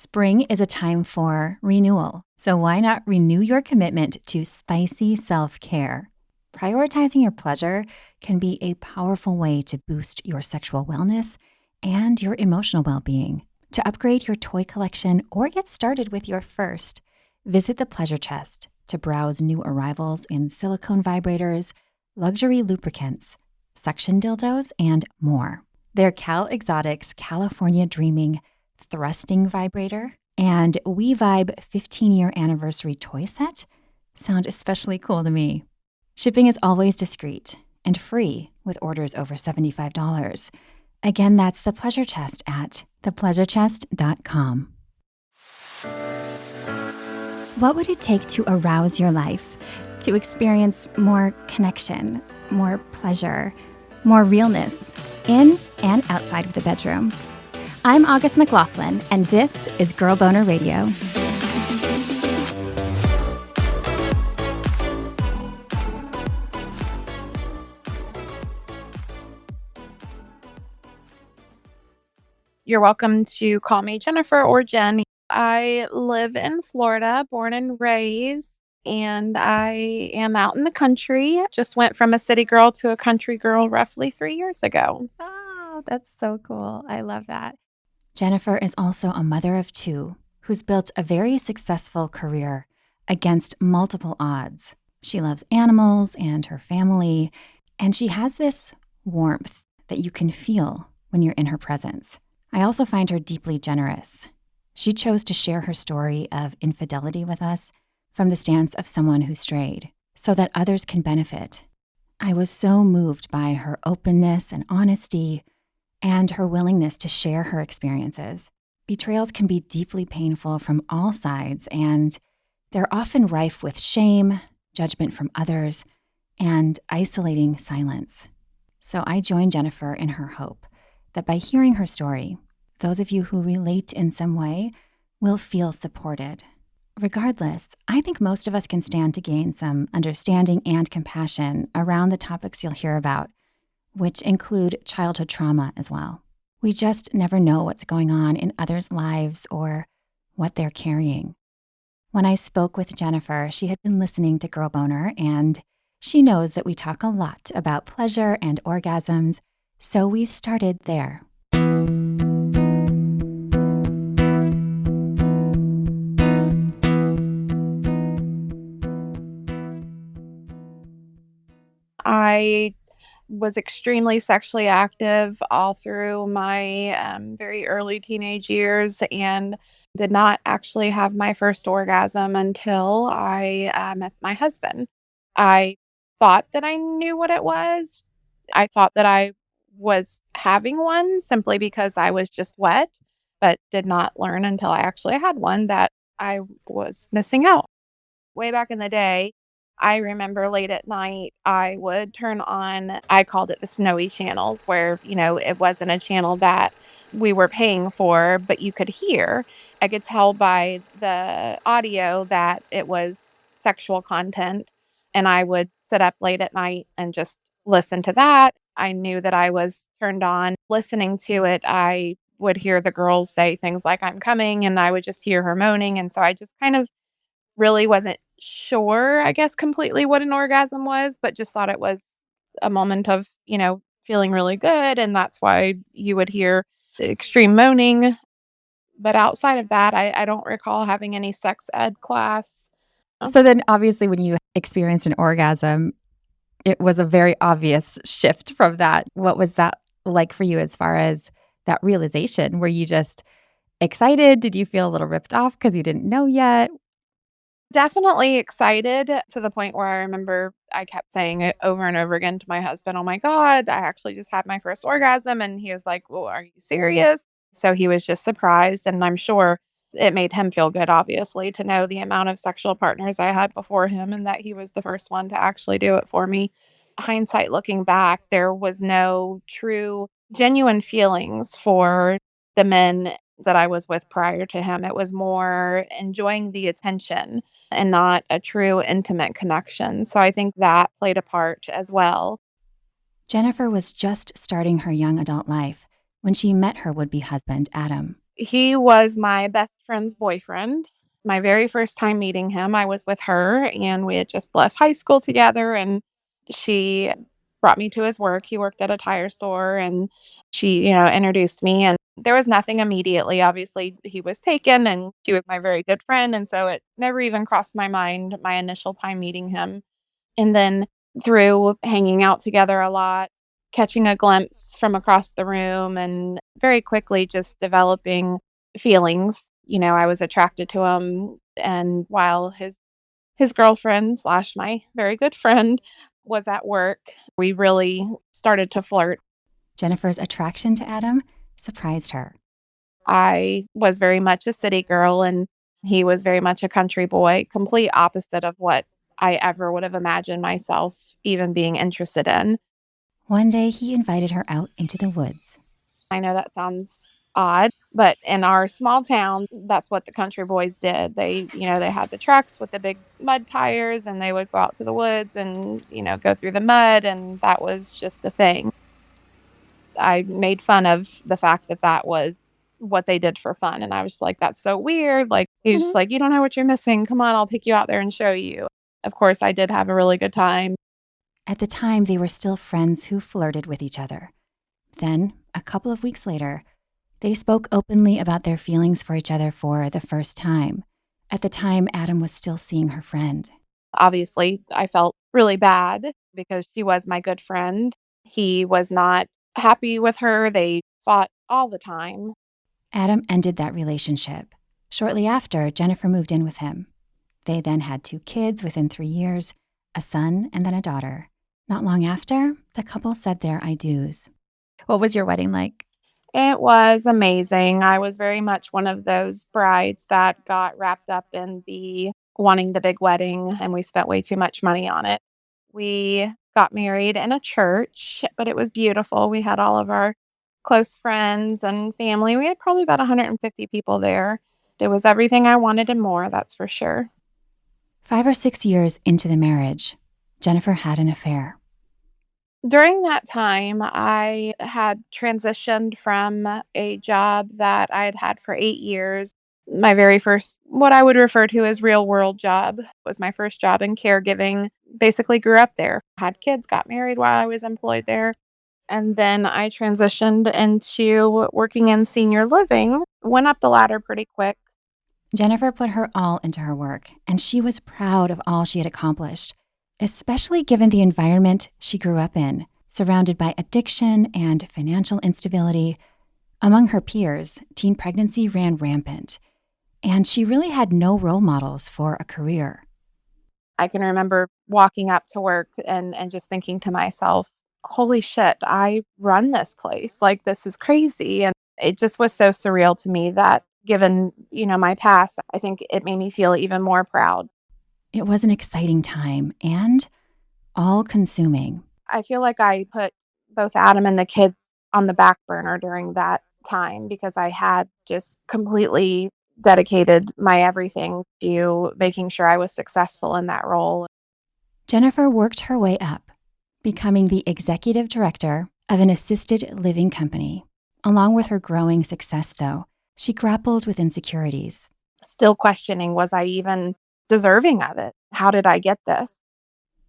Spring is a time for renewal, so why not renew your commitment to spicy self-care? Prioritizing your pleasure can be a powerful way to boost your sexual wellness and your emotional well-being. To upgrade your toy collection or get started with your first, visit the Pleasure Chest to browse new arrivals in silicone vibrators, luxury lubricants, suction dildos, and more. Their Cal Exotics California Dreaming Thrusting Vibrator and We Vibe 15-year anniversary toy set sound especially cool to me. Shipping is always discreet and free with orders over $75. Again, that's the Pleasure Chest at thepleasurechest.com. What would it take to arouse your life, to experience more connection, more pleasure, more realness in and outside of the bedroom? I'm August McLaughlin, and this is Girl Boner Radio. You're welcome to call me Jennifer or Jen. I live in Florida, born and raised, and I am out in the country. Just went from a city girl to a country girl roughly 3 years ago. Oh, that's so cool. I love that. Jennifer is also a mother of two who's built a very successful career against multiple odds. She loves animals and her family, and she has this warmth that you can feel when you're in her presence. I also find her deeply generous. She chose to share her story of infidelity with us from the stance of someone who strayed, so that others can benefit. I was so moved by her openness and honesty and her willingness to share her experiences. Betrayals can be deeply painful from all sides, and they're often rife with shame, judgment from others, and isolating silence. So I join Jennifer in her hope that by hearing her story, those of you who relate in some way will feel supported. Regardless, I think most of us can stand to gain some understanding and compassion around the topics you'll hear about, which include childhood trauma as well. We just never know what's going on in others' lives or what they're carrying. When I spoke with Jennifer, she had been listening to Girl Boner, and she knows that we talk a lot about pleasure and orgasms, so we started there. I was extremely sexually active all through my very early teenage years and did not actually have my first orgasm until I met my husband. I thought that I knew what it was. I thought that I was having one simply because I was just wet, but did not learn until I actually had one that I was missing out. Way back in the day, I remember late at night, I would turn on, I called it the snowy channels, where, it wasn't a channel that we were paying for, but you could hear. I could tell by the audio that it was sexual content. And I would sit up late at night and just listen to that. I knew that I was turned on. Listening to it, I would hear the girls say things like, "I'm coming," and I would just hear her moaning. And so I just kind of really wasn't sure, I guess, completely what an orgasm was, but just thought it was a moment of, feeling really good. And that's why you would hear the extreme moaning. But outside of that, I don't recall having any sex ed class. So then obviously when you experienced an orgasm, it was a very obvious shift from that. What was that like for you as far as that realization? Were you just excited? Did you feel a little ripped off because you didn't know yet? Definitely excited to the point where I remember I kept saying it over and over again to my husband, "Oh my God, I actually just had my first orgasm." And he was like, "Well, are you serious?" So he was just surprised. And I'm sure it made him feel good, obviously, to know the amount of sexual partners I had before him and that he was the first one to actually do it for me. Hindsight looking back, there was no true, genuine feelings for the men that I was with prior to him. It was more enjoying the attention and not a true intimate connection. So I think that played a part as well. Jennifer was just starting her young adult life when she met her would-be husband, Adam. He was my best friend's boyfriend. My very first time meeting him, I was with her, and we had just left high school together, and she brought me to his work. He worked at a tire store, and she, introduced me, and there was nothing immediately. Obviously, he was taken, and she was my very good friend, and so it never even crossed my mind my initial time meeting him. And then through hanging out together a lot, catching a glimpse from across the room, and very quickly just developing feelings. I was attracted to him, and while his girlfriend slash my very good friend was at work, we really started to flirt. Jennifer's attraction to Adam surprised her. I was very much a city girl, and he was very much a country boy, complete opposite of what I ever would have imagined myself even being interested in. One day, he invited her out into the woods. I know that sounds odd, but in our small town, that's what the country boys did. They had the trucks with the big mud tires, and they would go out to the woods and, go through the mud. And that was just the thing. I made fun of the fact that that was what they did for fun. And I was like, that's so weird. Like, he's just like, you don't know what you're missing. Come on, I'll take you out there and show you. Of course, I did have a really good time. At the time, they were still friends who flirted with each other. Then, a couple of weeks later, they spoke openly about their feelings for each other for the first time. At the time, Adam was still seeing her friend. Obviously, I felt really bad because she was my good friend. He was not happy with her. They fought all the time. Adam ended that relationship. Shortly after, Jennifer moved in with him. They then had 2 kids within 3 years, a son and then a daughter. Not long after, the couple said their I do's. What was your wedding like? It was amazing. I was very much one of those brides that got wrapped up in the wanting the big wedding, and we spent way too much money on it. We got married in a church, but it was beautiful. We had all of our close friends and family. We had probably about 150 people there. It was everything I wanted and more, that's for sure. 5 or 6 years into the marriage, Jennifer had an affair. During that time, I had transitioned from a job that I had had for 8 years. My very first, what I would refer to as real world job, was my first job in caregiving. Basically grew up there, had kids, got married while I was employed there. And then I transitioned into working in senior living, went up the ladder pretty quick. Jennifer put her all into her work, and she was proud of all she had accomplished, especially given the environment she grew up in, surrounded by addiction and financial instability. Among her peers, teen pregnancy ran rampant, and she really had no role models for a career. I can remember walking up to work and just thinking to myself, holy shit, I run this place. Like, this is crazy. And it just was so surreal to me that given, my past, I think it made me feel even more proud. It was an exciting time and all-consuming. I feel like I put both Adam and the kids on the back burner during that time because I had just completely dedicated my everything to making sure I was successful in that role. Jennifer worked her way up, becoming the executive director of an assisted living company. Along with her growing success, though, she grappled with insecurities. Still questioning, was I even deserving of it? How did I get this?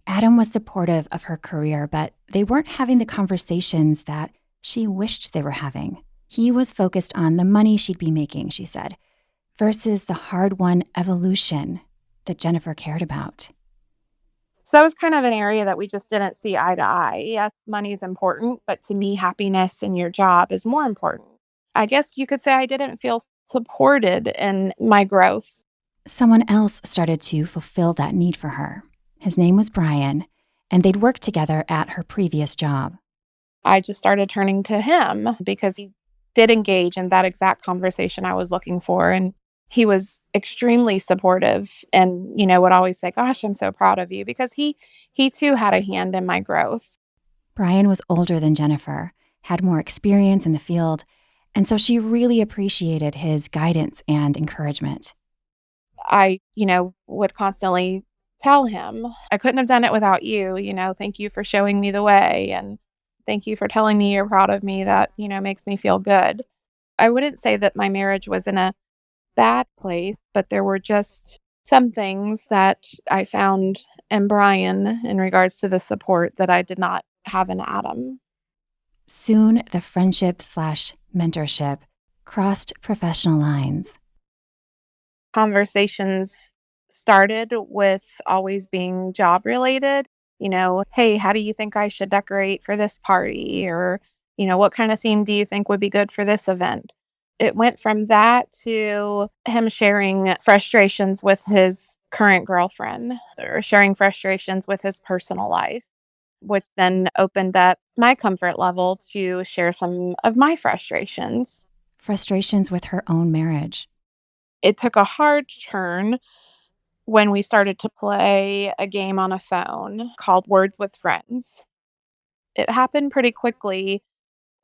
Adam was supportive of her career, but they weren't having the conversations that she wished they were having. He was focused on the money she'd be making, she said, versus the hard-won evolution that Jennifer cared about. So that was kind of an area that we just didn't see eye to eye. Yes, money is important, but to me, happiness in your job is more important. I guess you could say I didn't feel supported in my growth. Someone else started to fulfill that need for her. His name was Brian, and they'd worked together at her previous job. I just started turning to him because he did engage in that exact conversation I was looking for. And he was extremely supportive and, would always say, gosh, I'm so proud of you, because he too had a hand in my growth. Brian was older than Jennifer, had more experience in the field, and so she really appreciated his guidance and encouragement. I, would constantly tell him, I couldn't have done it without you. Thank you for showing me the way. And thank you for telling me you're proud of me. That, makes me feel good. I wouldn't say that my marriage was in a bad place, but there were just some things that I found in Brian in regards to the support that I did not have in Adam. Soon, the friendship/mentorship crossed professional lines. Conversations started with always being job related. Hey, how do you think I should decorate for this party? Or, what kind of theme do you think would be good for this event? It went from that to him sharing frustrations with his current girlfriend or sharing frustrations with his personal life, which then opened up my comfort level to share some of my frustrations. Frustrations with her own marriage. It took a hard turn when we started to play a game on a phone called Words with Friends. It happened pretty quickly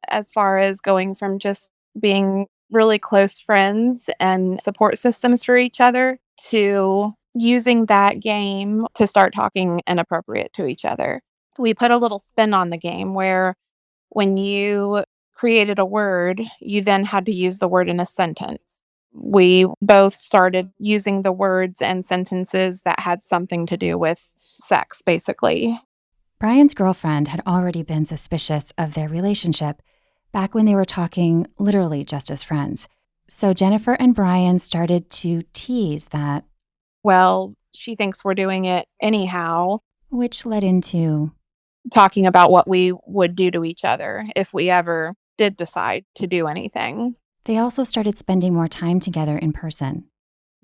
as far as going from just being really close friends and support systems for each other to using that game to start talking inappropriate to each other. We put a little spin on the game where when you created a word, you then had to use the word in a sentence. We both started using the words and sentences that had something to do with sex, basically. Brian's girlfriend had already been suspicious of their relationship back when they were talking literally just as friends. So Jennifer and Brian started to tease that, Well, she thinks we're doing it anyhow, which led into talking about what we would do to each other if we ever did decide to do anything. they also started spending more time together in person.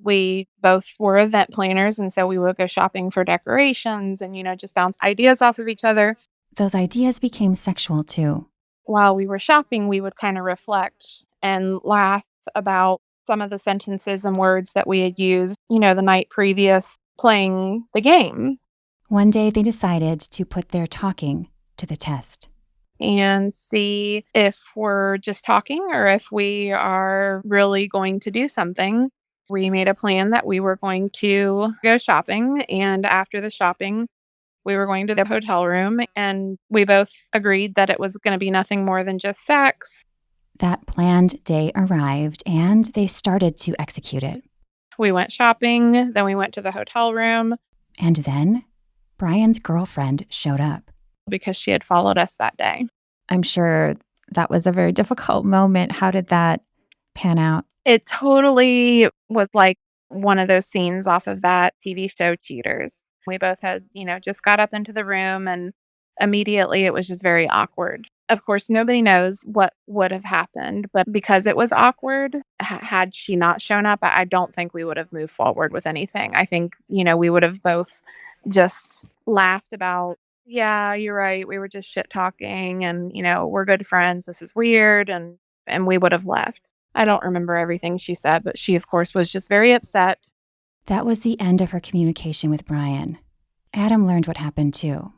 We both were event planners, and so we would go shopping for decorations and, just bounce ideas off of each other. Those ideas became sexual too. While we were shopping, we would kind of reflect and laugh about some of the sentences and words that we had used, the night previous playing the game, One day they decided to put their talking to the test. and see if we're just talking or if we are really going to do something. We made a plan that we were going to go shopping, and after the shopping, we were going to the hotel room, and we both agreed that it was going to be nothing more than just sex. That planned day arrived and they started to execute it. We went shopping, then we went to the hotel room And then Brian's girlfriend showed up. because she had followed us that day. I'm sure that was a very difficult moment. How did that pan out? It totally was like one of those scenes off of that TV show Cheaters. We both had, just got up into the room, and immediately it was just very awkward. Of course, nobody knows what would have happened, but because it was awkward, had she not shown up, I don't think we would have moved forward with anything. I think, we would have both just laughed about, yeah, you're right. We were just shit talking and, we're good friends. This is weird. And we would have left. I don't remember everything she said, but she, of course, was just very upset. That was the end of her communication with Brian. Adam learned what happened too.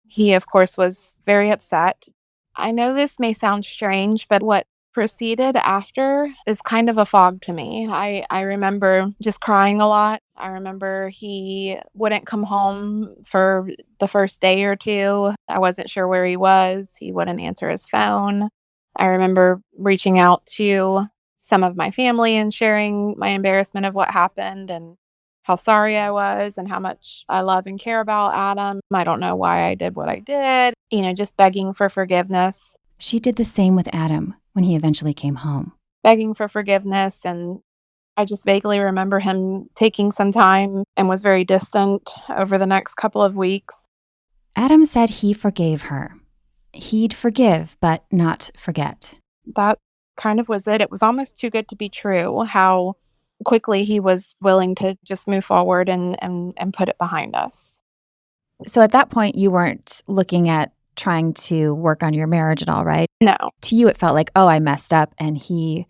He, of course, was very upset. I know this may sound strange, but what proceeded after is kind of a fog to me. I remember just crying a lot. I remember he wouldn't come home for the first day or two. I wasn't sure where he was. He wouldn't answer his phone. I remember reaching out to some of my family and sharing my embarrassment of what happened and how sorry I was and how much I love and care about Adam. I don't know why I did what I did, just begging for forgiveness, She did the same with Adam when he eventually came home. begging for forgiveness. And I just vaguely remember him taking some time and was very distant over the next couple of weeks. Adam said he forgave her. He'd forgive, but not forget. That kind of was it. It was almost too good to be true how quickly he was willing to just move forward and put it behind us. So at that point, you weren't looking at trying to work on your marriage at all, right? No, To you, it felt like, oh, I messed up. And he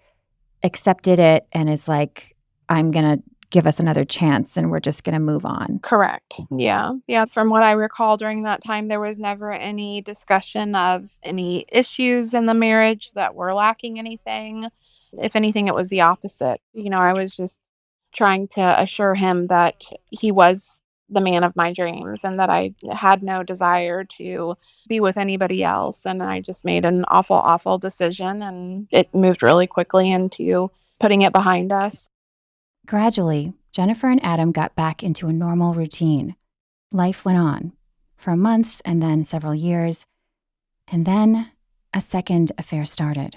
accepted it and is like, I'm going to give us another chance and we're just going to move on. correct. Yeah. Yeah. From what I recall during that time, there was never any discussion of any issues in the marriage that were lacking anything. If anything, it was the opposite. I was just trying to assure him that he was the man of my dreams and that I had no desire to be with anybody else. And I just made an awful, awful decision, and it moved really quickly into putting it behind us. Gradually, Jennifer and Adam got back into a normal routine. Life went on for months and then several years, and then a second affair started.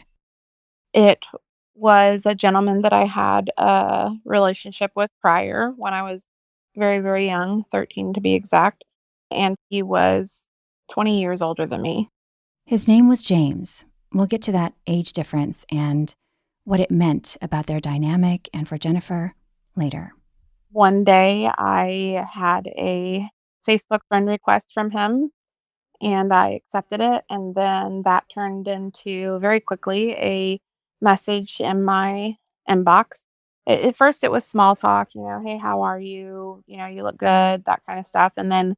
It was a gentleman that I had a relationship with prior when I was very, very young, 13 to be exact. And he was 20 years older than me. His name was James. We'll get to that age difference and what it meant about their dynamic and for Jennifer later. One day I had a Facebook friend request from him and I accepted it. And then that turned into very quickly a message in my inbox. At first, it was small talk, hey, how are you? You look good, that kind of stuff. And then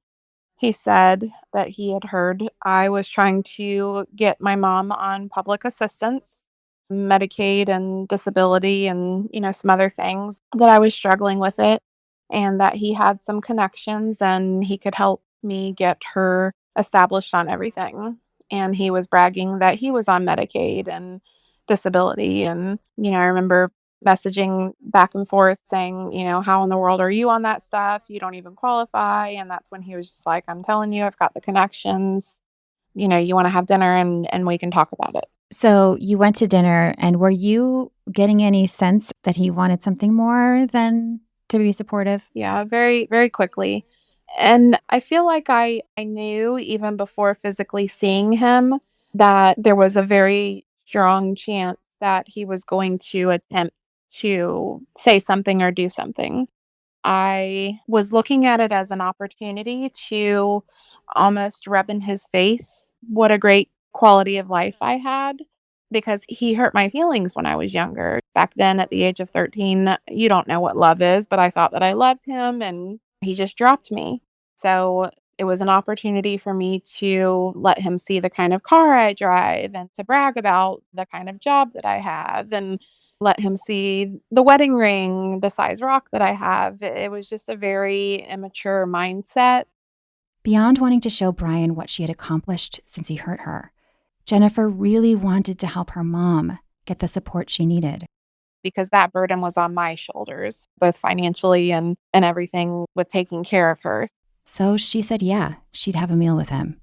he said that he had heard I was trying to get my mom on public assistance, Medicaid and disability and, some other things, that I was struggling with it, and that he had some connections and he could help me get her established on everything. And he was bragging that he was on Medicaid and disability. And, I remember messaging back and forth saying, how in the world are you on that stuff? You don't even qualify. And that's when he was just like, I'm telling you, I've got the connections. You want to have dinner and we can talk about it. So you went to dinner, and were you getting any sense that he wanted something more than to be supportive? Yeah, very, very quickly. And I feel like I knew even before physically seeing him that there was a very strong chance that he was going to attempt to say something or do something. I was looking at it as an opportunity to almost rub in his face what a great quality of life I had, because he hurt my feelings when I was younger. Back then, at the age of 13, you don't know what love is, but I thought that I loved him and he just dropped me. So it was an opportunity for me to let him see the kind of car I drive and to brag about the kind of job that I have and let him see the wedding ring, the size rock that I have. It was just a very immature mindset. Beyond wanting to show Brian what she had accomplished since he hurt her, Jennifer really wanted to help her mom get the support she needed. Because that burden was on my shoulders, both financially and everything with taking care of her. So she said, yeah, she'd have a meal with him.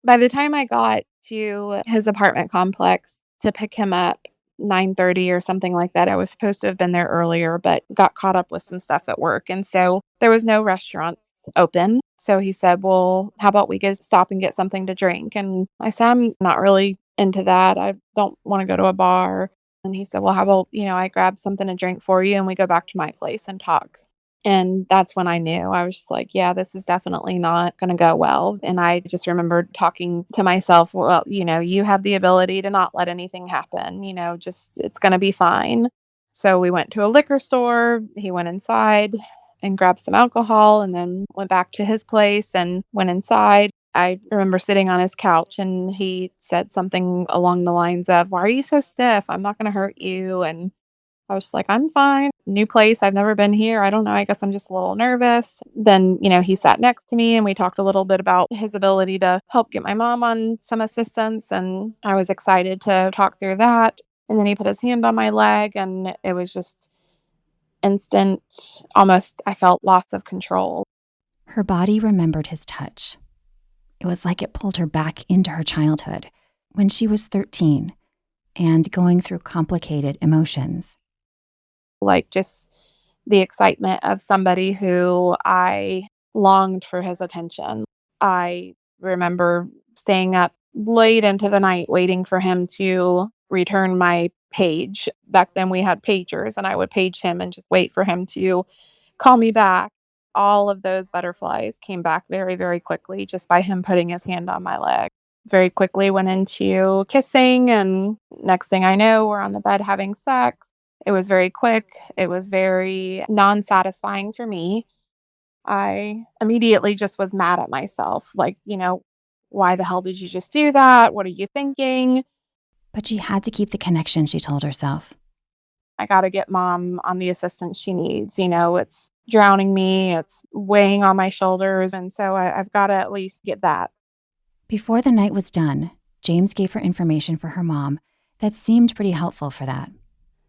By the time I got to his apartment complex to pick him up, 9:30 or something like that, I was supposed to have been there earlier, but got caught up with some stuff at work. And so there was no restaurants open. So he said, well, how about we get stop and get something to drink? And I said, I'm not really into that. I don't want to go to a bar. And he said, well, how about, I grab something to drink for you and we go back to my place and talk. And that's when I knew. I was just like, yeah, this is definitely not going to go well. And I just remembered talking to myself, well, you have the ability to not let anything happen, just it's going to be fine. So we went to a liquor store. He went inside and grabbed some alcohol and then went back to his place and went inside. I remember sitting on his couch and he said something along the lines of, why are you so stiff? I'm not going to hurt you. And I was just like, I'm fine. New place. I've never been here. I don't know. I guess I'm just a little nervous. Then, he sat next to me and we talked a little bit about his ability to help get my mom on some assistance. And I was excited to talk through that. And then he put his hand on my leg and it was just instant, almost, I felt loss of control. Her body remembered his touch. It was like it pulled her back into her childhood when she was 13 and going through complicated emotions. Like just the excitement of somebody who I longed for his attention. I remember staying up late into the night waiting for him to return my page. Back then we had pagers and I would page him and just wait for him to call me back. All of those butterflies came back very, very quickly just by him putting his hand on my leg. Very quickly went into kissing, and next thing I know, we're on the bed having sex. It was very quick. It was very non-satisfying for me. I immediately just was mad at myself. Like, why the hell did you just do that? What are you thinking? But she had to keep the connection, she told herself. I got to get mom on the assistance she needs. It's drowning me, it's weighing on my shoulders. And so I've got to at least get that. Before the night was done, James gave her information for her mom that seemed pretty helpful for that.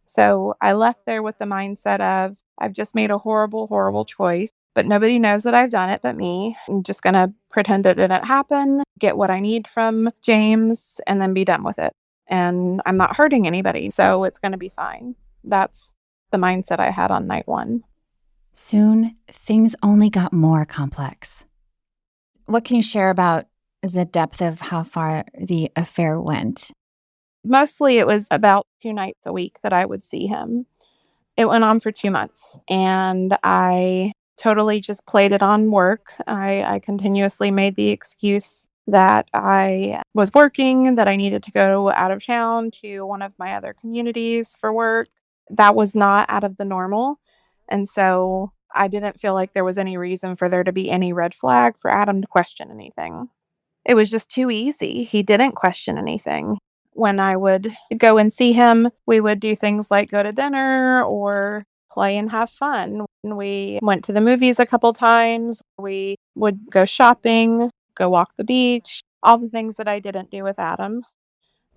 So I left there with the mindset of, I've just made a horrible, horrible choice, but nobody knows that I've done it but me. I'm just going to pretend it didn't happen, get what I need from James, and then be done with it. And I'm not hurting anybody, so it's going to be fine. That's the mindset I had on night one. Soon, things only got more complex. What can you share about the depth of how far the affair went? Mostly it was about 2 nights a week that I would see him. It went on for 2 months, and I totally just played it on work. I continuously made the excuse that I was working, that I needed to go out of town to one of my other communities for work. That was not out of the normal, and so I didn't feel like there was any reason for there to be any red flag for Adam to question anything. It was just too easy. He didn't question anything. When I would go and see him, we would do things like go to dinner or play and have fun. We went to the movies a couple times. We would go shopping, go walk the beach, all the things that I didn't do with Adam.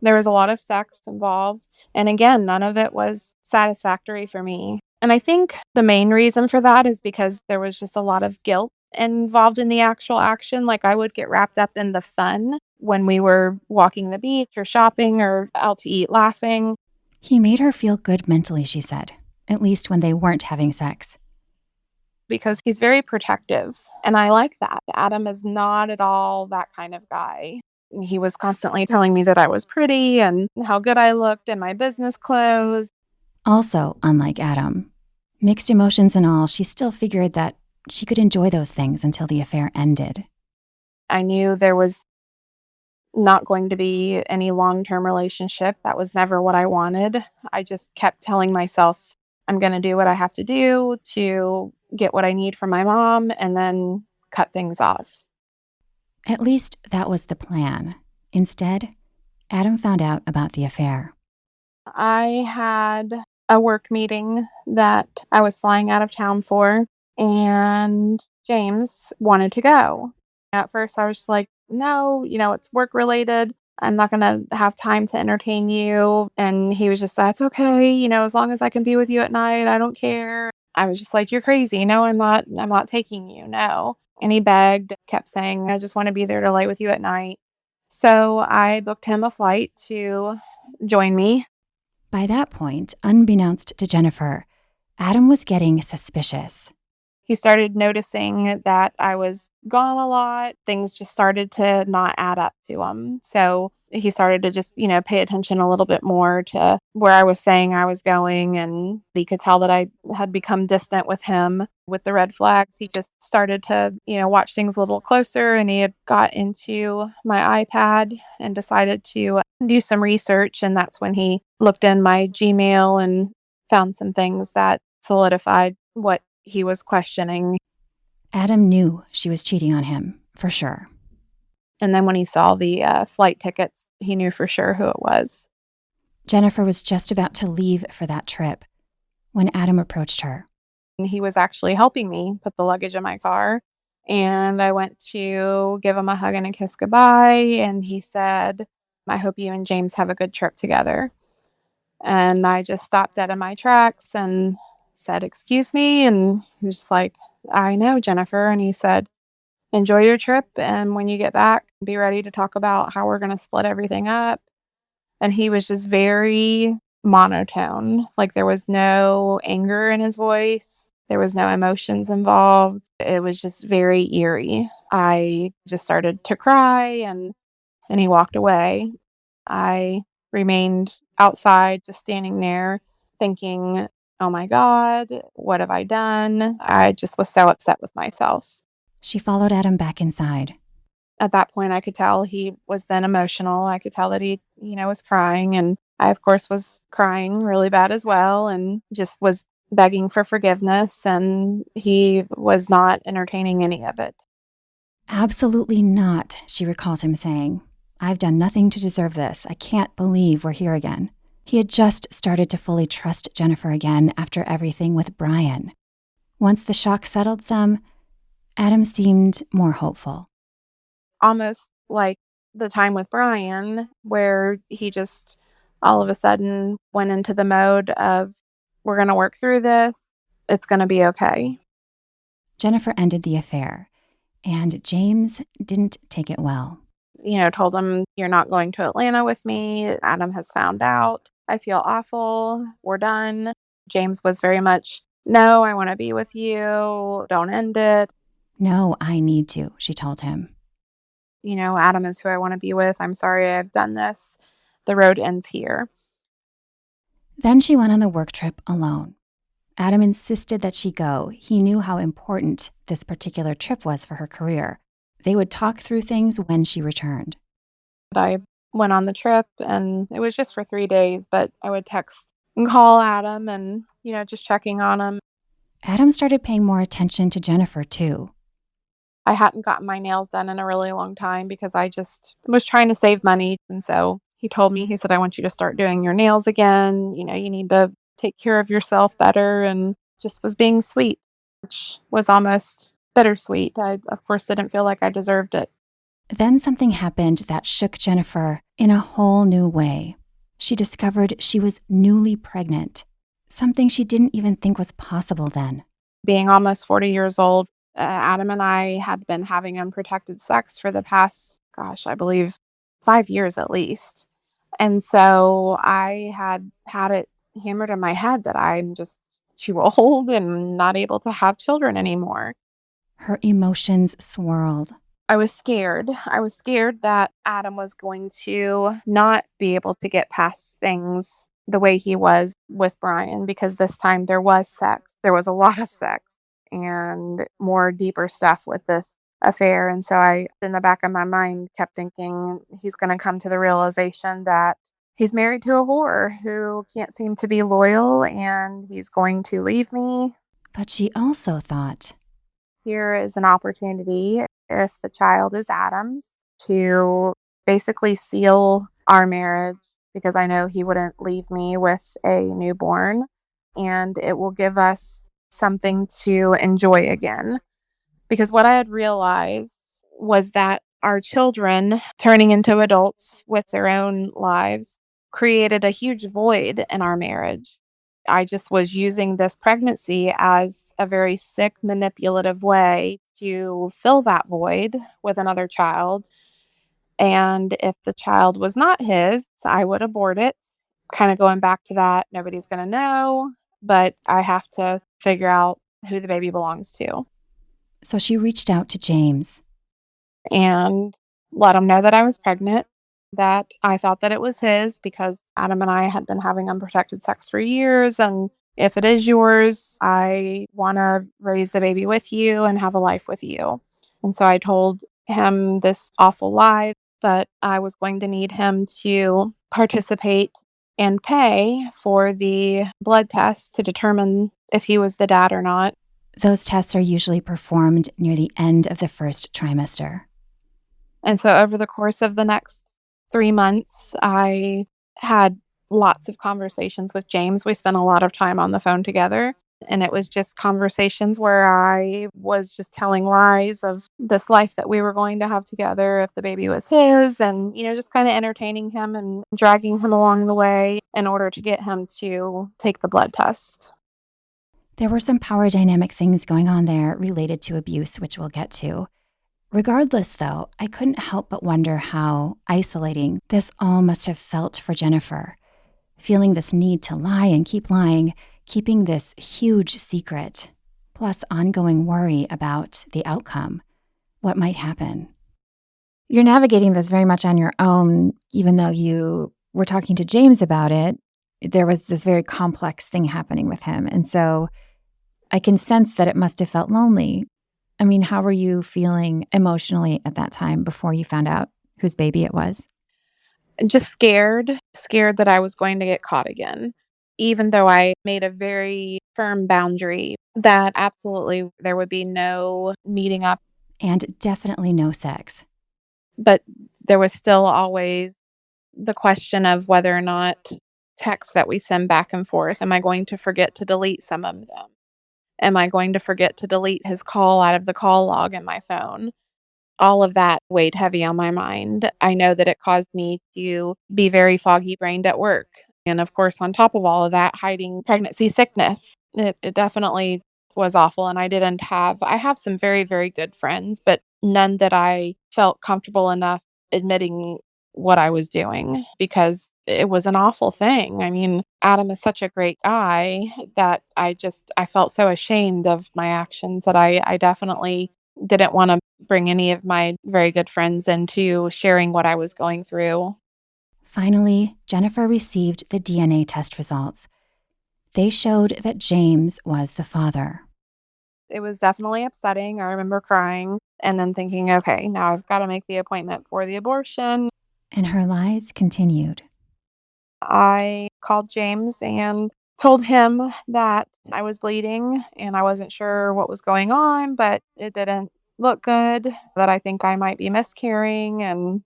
There was a lot of sex involved. And again, none of it was satisfactory for me. And I think the main reason for that is because there was just a lot of guilt involved in the actual action. Like I would get wrapped up in the fun when we were walking the beach or shopping or out to eat laughing. He made her feel good mentally, she said, at least when they weren't having sex. Because he's very protective. And I like that. Adam is not at all that kind of guy. He was constantly telling me that I was pretty and how good I looked in my business clothes. Also, unlike Adam, mixed emotions and all, she still figured that she could enjoy those things until the affair ended. I knew there was not going to be any long-term relationship. That was never what I wanted. I just kept telling myself, I'm going to do what I have to do to get what I need from my mom and then cut things off. At least that was the plan. Instead, Adam found out about the affair. I had a work meeting that I was flying out of town for, and James wanted to go. At first, I was just like, no, it's work related. I'm not going to have time to entertain you. And he was just, that's okay. As long as I can be with you at night, I don't care. I was just like, you're crazy. No, I'm not taking you. No. And he begged, kept saying, I just want to be there to lay with you at night. So I booked him a flight to join me. By that point, unbeknownst to Jennifer, Adam was getting suspicious. He started noticing that I was gone a lot. Things just started to not add up to him. So he started to just, pay attention a little bit more to where I was saying I was going. And he could tell that I had become distant with him with the red flags. He just started to, watch things a little closer. And he had got into my iPad and decided to do some research. And that's when he looked in my Gmail and found some things that solidified what he was questioning. Adam knew she was cheating on him, for sure. And then when he saw the flight tickets, he knew for sure who it was. Jennifer was just about to leave for that trip when Adam approached her. And he was actually helping me put the luggage in my car. And I went to give him a hug and a kiss goodbye. And he said, I hope you and James have a good trip together. And I just stopped dead in my tracks and said, excuse me. And he was just like, I know, Jennifer. And he said, enjoy your trip. And when you get back, be ready to talk about how we're going to split everything up. And he was just very monotone. Like there was no anger in his voice. There was no emotions involved. It was just very eerie. I just started to cry and he walked away. I remained outside, just standing there thinking, oh my God, what have I done? I just was so upset with myself. She followed Adam back inside. At that point, I could tell he was then emotional. I could tell that he, was crying. And I, of course, was crying really bad as well and just was begging for forgiveness. And he was not entertaining any of it. Absolutely not, she recalls him saying. I've done nothing to deserve this. I can't believe we're here again. He had just started to fully trust Jennifer again after everything with Brian. Once the shock settled some, Adam seemed more hopeful. Almost like the time with Brian, where he just all of a sudden went into the mode of, we're going to work through this. It's going to be okay. Jennifer ended the affair, and James didn't take it well. Told him, you're not going to Atlanta with me. Adam has found out. I feel awful. We're done. James was very much, no, I want to be with you. Don't end it. No, I need to, she told him. Adam is who I want to be with. I'm sorry I've done this. The road ends here. Then she went on the work trip alone. Adam insisted that she go. He knew how important this particular trip was for her career. They would talk through things when she returned. I went on the trip and it was just for 3 days, but I would text and call Adam and, just checking on him. Adam started paying more attention to Jennifer, too. I hadn't gotten my nails done in a really long time because I just was trying to save money. And so he told me, he said, I want you to start doing your nails again. You need to take care of yourself better, and just was being sweet, which was almost bittersweet. I, of course, didn't feel like I deserved it. Then something happened that shook Jennifer in a whole new way. She discovered she was newly pregnant, something she didn't even think was possible then. Being almost 40 years old, Adam and I had been having unprotected sex for the past, I believe 5 years at least. And so I had it hammered in my head that I'm just too old and not able to have children anymore. Her emotions swirled. I was scared. I was scared that Adam was going to not be able to get past things the way he was with Brian, because this time there was sex. There was a lot of sex and more deeper stuff with this affair. And so I, in the back of my mind, kept thinking he's going to come to the realization that he's married to a whore who can't seem to be loyal, and he's going to leave me. But she also thought, here is an opportunity, if the child is Adam's, to basically seal our marriage, because I know he wouldn't leave me with a newborn, and it will give us something to enjoy again. Because what I had realized was that our children turning into adults with their own lives created a huge void in our marriage. I just was using this pregnancy as a very sick, manipulative way to fill that void with another child. And if the child was not his, I would abort it. Kind of going back to that, nobody's going to know, but I have to figure out who the baby belongs to. So she reached out to James and let him know that I was pregnant, that I thought that it was his because Adam and I had been having unprotected sex for years. And if it is yours, I want to raise the baby with you and have a life with you. And so I told him this awful lie, but I was going to need him to participate and pay for the blood tests to determine if he was the dad or not. Those tests are usually performed near the end of the first trimester. And so over the course of the next 3 months, I had lots of conversations with James. We spent a lot of time on the phone together. And it was just conversations where I was just telling lies of this life that we were going to have together if the baby was his, and, just kind of entertaining him and dragging him along the way in order to get him to take the blood test. There were some power dynamic things going on there related to abuse, which we'll get to. Regardless, though, I couldn't help but wonder how isolating this all must have felt for Jennifer. Feeling this need to lie and keep lying, keeping this huge secret, plus ongoing worry about the outcome, what might happen. You're navigating this very much on your own, even though you were talking to James about it. There was this very complex thing happening with him. And so I can sense that it must have felt lonely. I mean, how were you feeling emotionally at that time before you found out whose baby it was? Just scared that I was going to get caught again, even though I made a very firm boundary that absolutely there would be no meeting up. And definitely no sex. But there was still always the question of whether or not texts that we send back and forth? Am I going to forget to delete some of them? Am I going to forget to delete his call out of the call log in my phone? All of that weighed heavy on my mind. I know that it caused me to be very foggy brained at work. And of course, on top of all of that, hiding pregnancy sickness. It definitely was awful. And I have some very, very good friends, but none that I felt comfortable enough admitting what I was doing because it was an awful thing. I mean, Adam is such a great guy that I felt so ashamed of my actions that I definitely didn't want to bring any of my very good friends into sharing what I was going through. Finally, Jennifer received the DNA test results. They showed that James was the father. It was definitely upsetting. I remember crying and then thinking, okay, now I've got to make the appointment for the abortion. And her lies continued. I called James and told him that I was bleeding and I wasn't sure what was going on, but it didn't look good, that I think I might be miscarrying. And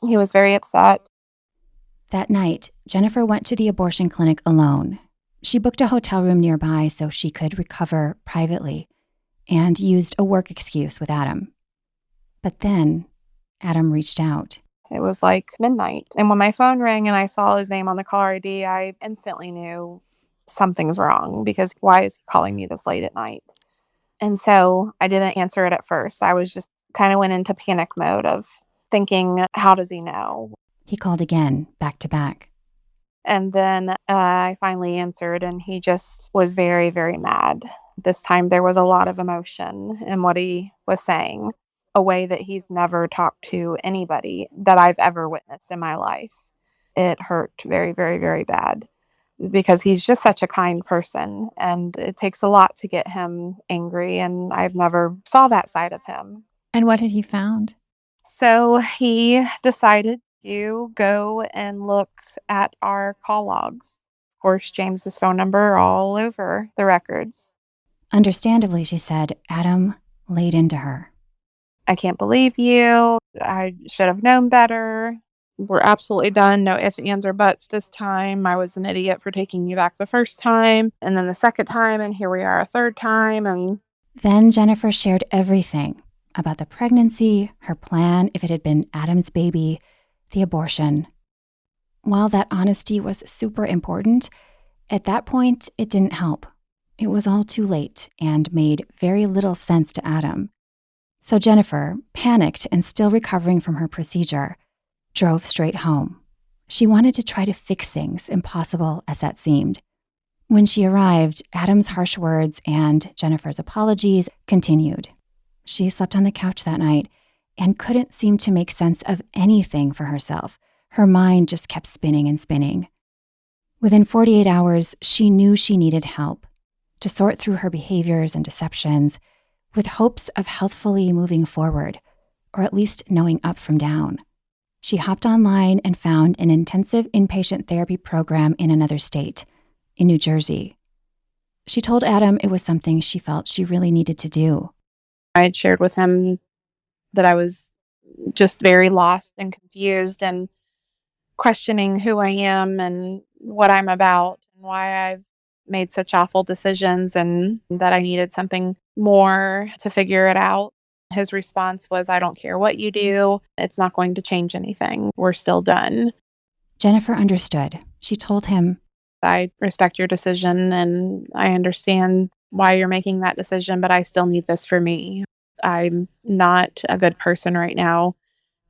he was very upset. That night, Jennifer went to the abortion clinic alone. She booked a hotel room nearby so she could recover privately and used a work excuse with Adam. But then, Adam reached out. It was like midnight. And when my phone rang and I saw his name on the caller ID, I instantly knew something's wrong because why is he calling me this late at night? And so I didn't answer it at first. I was just kind of went into panic mode of thinking, how does he know? He called again, back to back. And then I finally answered, and he just was very, very mad. This time there was a lot of emotion in what he was saying, a way that he's never talked to anybody that I've ever witnessed in my life. It hurt very, very, very bad because he's just such a kind person, and it takes a lot to get him angry, and I've never saw that side of him. And what had he found? So he decided to go and look at our call logs. Of course, James's phone number all over the records. Understandably, she said, Adam laid into her. I can't believe you. I should have known better. We're absolutely done. No ifs, ands, or buts this time. I was an idiot for taking you back the first time, and then the second time, and here we are a third time. And then Jennifer shared everything about the pregnancy, her plan if it had been Adam's baby, the abortion. While that honesty was super important, at that point, it didn't help. It was all too late and made very little sense to Adam. So Jennifer, panicked and still recovering from her procedure, drove straight home. She wanted to try to fix things, impossible as that seemed. When she arrived, Adam's harsh words and Jennifer's apologies continued. She slept on the couch that night and couldn't seem to make sense of anything for herself. Her mind just kept spinning and spinning. Within 48 hours, she knew she needed help to sort through her behaviors and deceptions with hopes of healthfully moving forward, or at least knowing up from down. She hopped online and found an intensive inpatient therapy program in another state, in New Jersey. She told Adam it was something she felt she really needed to do. I had shared with him that I was just very lost and confused and questioning who I am and what I'm about and why I've made such awful decisions and that I needed something more to figure it out. His response was, I don't care what you do. It's not going to change anything. We're still done. Jennifer understood. She told him, I respect your decision and I understand why you're making that decision, but I still need this for me. I'm not a good person right now.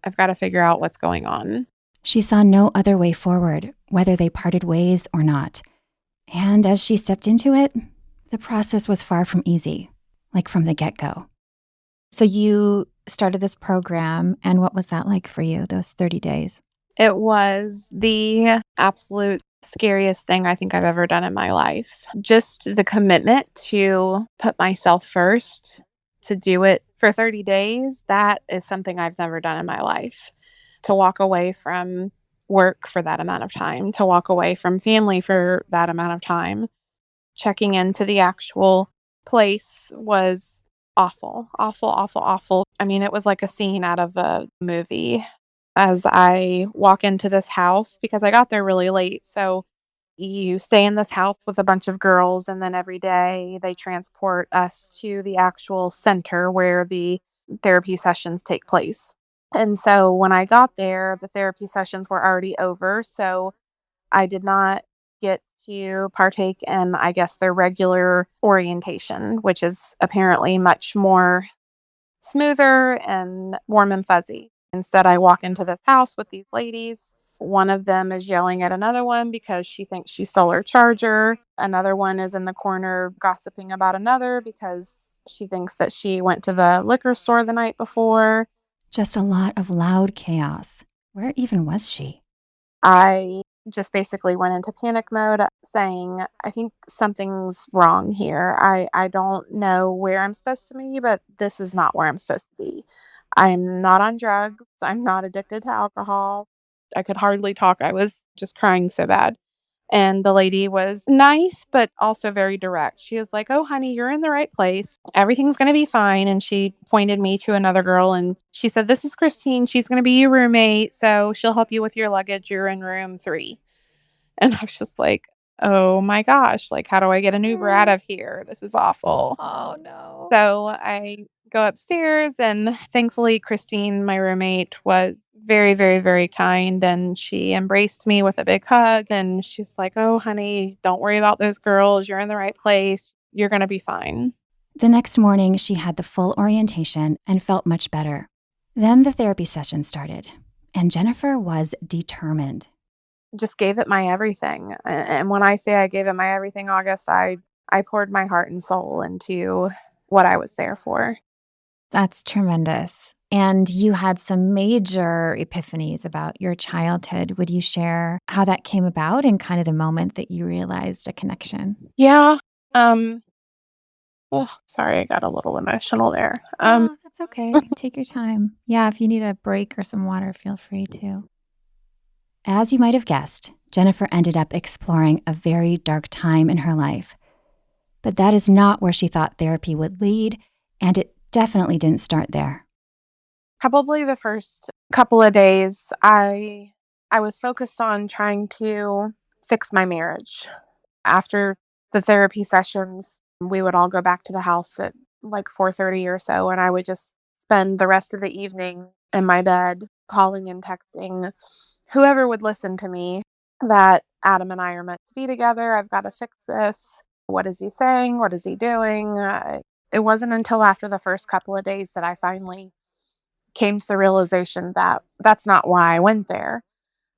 I've got to figure out what's going on. She saw no other way forward, whether they parted ways or not. And as she stepped into it, the process was far from easy, like from the get-go. So you started this program, and what was that like for you, those 30 days? It was the absolute scariest thing I think I've ever done in my life. Just the commitment to put myself first, to do it for 30 days, that is something I've never done in my life. To walk away from work for that amount of time, to walk away from family for that amount of time. Checking into the actual place was awful, awful, awful, awful. I mean, it was like a scene out of a movie. as I walk into this house because I got there really late. So you stay in this house with a bunch of girls, and then every day they transport us to the actual center where the therapy sessions take place. And so when I got there, the therapy sessions were already over. So I did not get to partake in, I guess, their regular orientation, which is apparently much more smoother and warm and fuzzy. Instead, I walk into this house with these ladies. One of them is yelling at another one because she thinks she stole her charger. Another one is in the corner gossiping about another because she thinks that she went to the liquor store the night before. Just a lot of loud chaos. Where even was she? I just basically went into panic mode, saying, I think something's wrong here. I don't know where I'm supposed to be, but this is not where I'm supposed to be. I'm not on drugs. I'm not addicted to alcohol. I could hardly talk. I was just crying so bad. And the lady was nice, but also very direct. She was like, "Oh, honey, you're in the right place. Everything's going to be fine." And she pointed me to another girl and she said, "This is Christine. She's going to be your roommate. So she'll help you with your luggage. You're in room 3." And I was just like, "Oh my gosh, like, how do I get an Uber out Mm. of here? This is awful." Oh, no. So I go upstairs, and thankfully, Christine, my roommate, was very, very, very kind. And she embraced me with a big hug. And she's like, "Oh, honey, don't worry about those girls. You're in the right place. You're going to be fine." The next morning, she had the full orientation and felt much better. Then the therapy session started, and Jennifer was determined. Just gave it my everything. And when I say I gave it my everything, August, I poured my heart and soul into what I was there for. That's tremendous. And you had some major epiphanies about your childhood. Would you share how that came about and kind of the moment that you realized a connection? Yeah. Um, oh, sorry, I got a little emotional there. Oh, that's okay. Take your time. Yeah, if you need a break or some water, feel free to. As you might have guessed, Jennifer ended up exploring a very dark time in her life. But that is not where she thought therapy would lead, and it definitely didn't start there. Probably the first couple of days, I was focused on trying to fix my marriage. After the therapy sessions, we would all go back to the house at like 4:30 or so, and I would just spend the rest of the evening in my bed calling and texting whoever would listen to me that Adam and I are meant to be together. I've got to fix this. What is he saying? What is he doing? It wasn't until after the first couple of days that I finally came to the realization that that's not why I went there.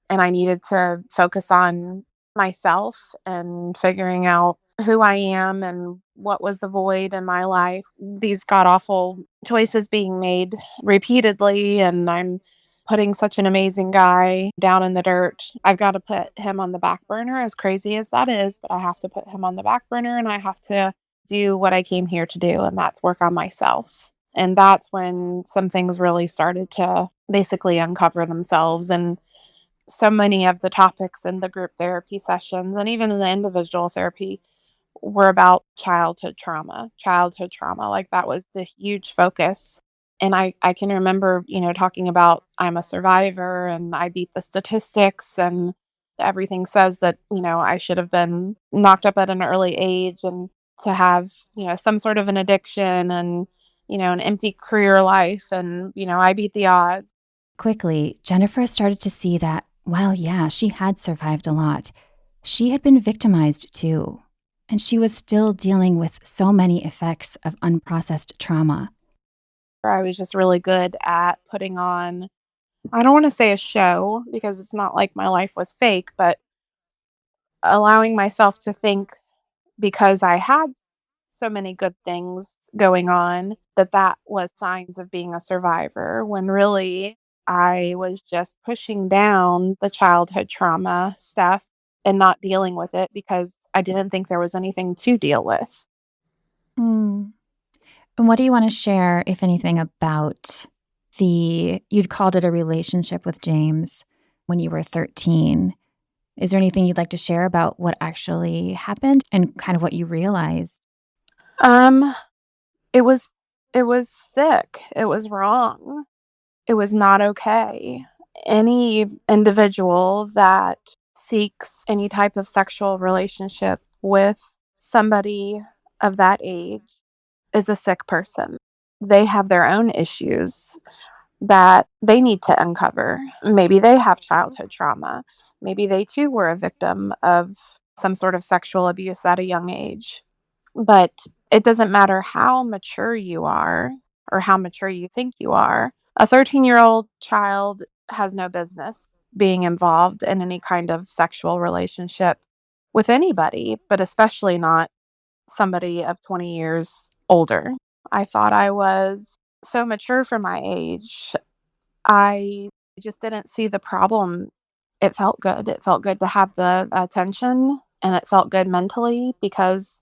And I needed to focus on myself and figuring out who I am and what was the void in my life. These god awful choices being made repeatedly, and I'm putting such an amazing guy down in the dirt. I've got to put him on the back burner, as crazy as that is, but I have to put him on the back burner and I have to do what I came here to do, and that's work on myself. And that's when some things really started to basically uncover themselves. And so many of the topics in the group therapy sessions and even in the individual therapy were about childhood trauma. Childhood trauma, like, that was the huge focus. And I can remember, talking about I'm a survivor and I beat the statistics, and everything says that, I should have been knocked up at an early age, and to have, some sort of an addiction, and, an empty career life, and, I beat the odds. Quickly, Jennifer started to see that, while yeah, she had survived a lot, she had been victimized too. And she was still dealing with so many effects of unprocessed trauma. I was just really good at putting on, I don't want to say a show because it's not like my life was fake, but allowing myself to think, because I had so many good things going on, that that was signs of being a survivor, when really I was just pushing down the childhood trauma stuff and not dealing with it because I didn't think there was anything to deal with. Mm. And what do you want to share, if anything, about you'd called it a relationship with James when you were 13? Is there anything you'd like to share about what actually happened and kind of what you realized? Um it was it was sick. It was wrong. It was not okay. Any individual that seeks any type of sexual relationship with somebody of that age is a sick person. They have their own issues that they need to uncover. Maybe they have childhood trauma. Maybe they too were a victim of some sort of sexual abuse at a young age. But it doesn't matter how mature you are or how mature you think you are. A 13-year-old child has no business being involved in any kind of sexual relationship with anybody, but especially not somebody of 20 years older. I thought I was so mature for my age. I just didn't see the problem. It felt good. It felt good to have the attention, and it felt good mentally because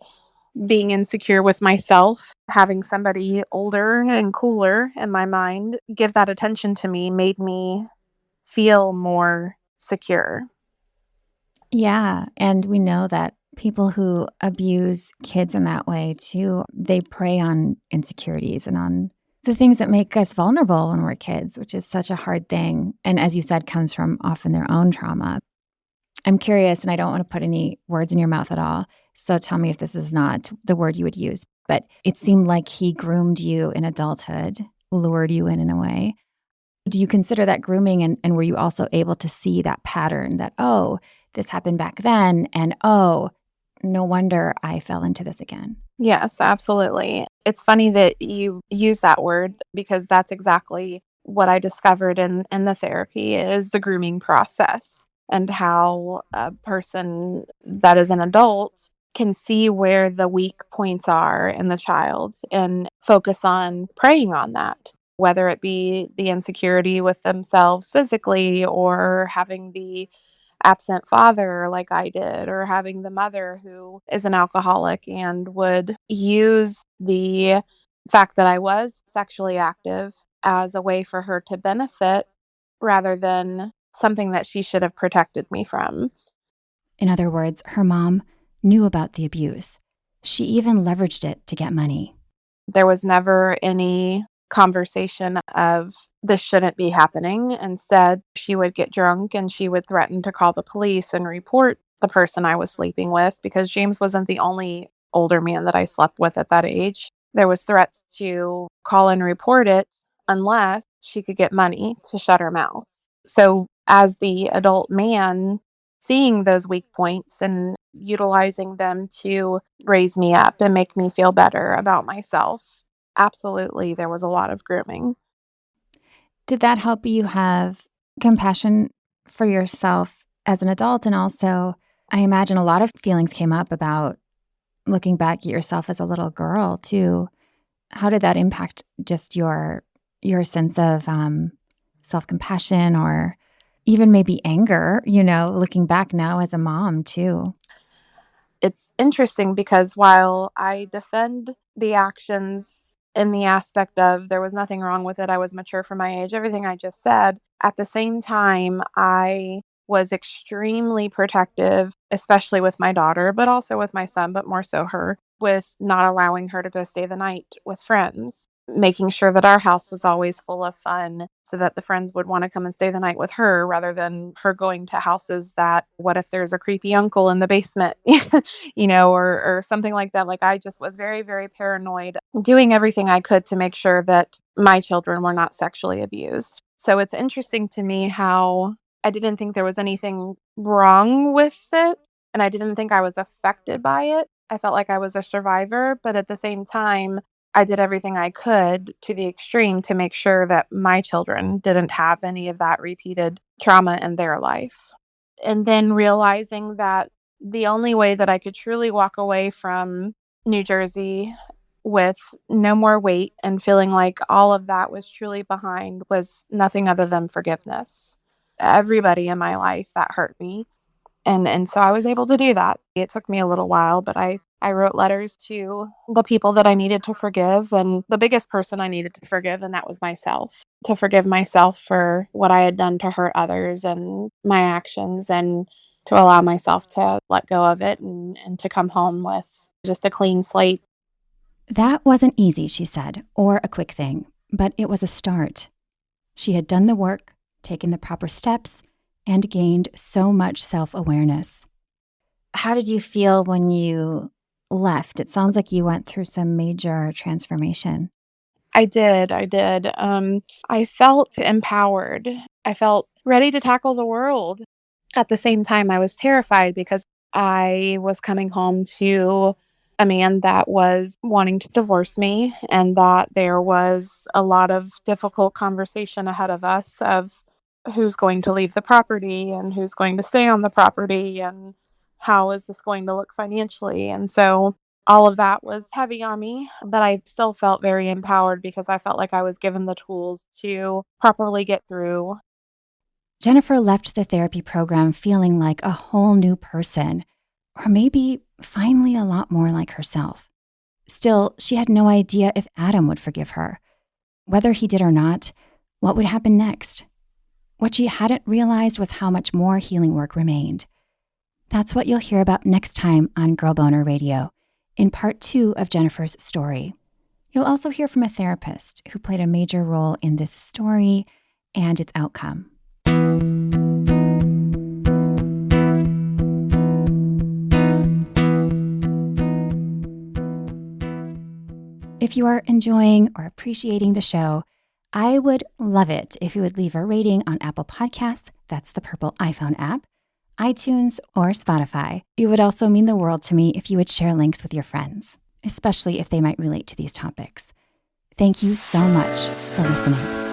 being insecure with myself, having somebody older and cooler in my mind give that attention to me made me feel more secure. Yeah, and we know that people who abuse kids in that way too, they prey on insecurities and on the things that make us vulnerable when we're kids, which is such a hard thing. And as you said, comes from often their own trauma. I'm curious, and I don't want to put any words in your mouth at all. So tell me if this is not the word you would use, but it seemed like he groomed you in adulthood, lured you in a way. Do you consider that grooming? And were you also able to see that pattern that, oh, this happened back then? And oh, no wonder I fell into this again. Yes, absolutely. It's funny that you use that word because that's exactly what I discovered in the therapy is the grooming process and how a person that is an adult can see where the weak points are in the child and focus on preying on that, whether it be the insecurity with themselves physically or having the absent father like I did, or having the mother who is an alcoholic and would use the fact that I was sexually active as a way for her to benefit rather than something that she should have protected me from. In other words, her mom knew about the abuse. She even leveraged it to get money. There was never any conversation of this shouldn't be happening. Instead, she would get drunk and she would threaten to call the police and report the person I was sleeping with because James wasn't the only older man that I slept with at that age. There was threats to call and report it unless she could get money to shut her mouth. So, as the adult man, seeing those weak points and utilizing them to raise me up and make me feel better about myself. Absolutely, there was a lot of grooming. Did that help you have compassion for yourself as an adult? And also, I imagine a lot of feelings came up about looking back at yourself as a little girl too. How did that impact just your sense of self-compassion or even maybe anger, looking back now as a mom too? It's interesting because while I defend the actions in the aspect of there was nothing wrong with it, I was mature for my age, everything I just said, at the same time, I was extremely protective, especially with my daughter, but also with my son, but more so her, with not allowing her to go stay the night with friends, making sure that our house was always full of fun so that the friends would want to come and stay the night with her rather than her going to houses that what if there's a creepy uncle in the basement, or something like that. Like I just was very, very paranoid, doing everything I could to make sure that my children were not sexually abused. So it's interesting to me how I didn't think there was anything wrong with it, and I didn't think I was affected by it. I felt like I was a survivor, but at the same time, I did everything I could to the extreme to make sure that my children didn't have any of that repeated trauma in their life. And then realizing that the only way that I could truly walk away from New Jersey with no more weight and feeling like all of that was truly behind was nothing other than forgiveness. Everybody in my life that hurt me, and so I was able to do that. It took me a little while, but I wrote letters to the people that I needed to forgive and the biggest person I needed to forgive, and that was myself. To forgive myself for what I had done to hurt others and my actions, and to allow myself to let go of it and to come home with just a clean slate. That wasn't easy, she said, or a quick thing, but it was a start. She had done the work. taken the proper steps, and gained so much self-awareness. How did you feel when you left? It sounds like you went through some major transformation. I did. I felt empowered. I felt ready to tackle the world. At the same time, I was terrified because I was coming home to a man that was wanting to divorce me, and that there was a lot of difficult conversation ahead of us of who's going to leave the property and who's going to stay on the property and how is this going to look financially. And so all of that was heavy on me, but I still felt very empowered because I felt like I was given the tools to properly get through. Jennifer left the therapy program feeling like a whole new person, or maybe finally a lot more like herself. Still, she had no idea if Adam would forgive her. Whether he did or not, what would happen next? What she hadn't realized was how much more healing work remained. That's what you'll hear about next time on Girl Boner Radio, in part 2 of Jennifer's story. You'll also hear from a therapist who played a major role in this story and its outcome. If you are enjoying or appreciating the show, I would love it if you would leave a rating on Apple Podcasts, that's the purple iPhone app, iTunes, or Spotify. It would also mean the world to me if you would share links with your friends, especially if they might relate to these topics. Thank you so much for listening.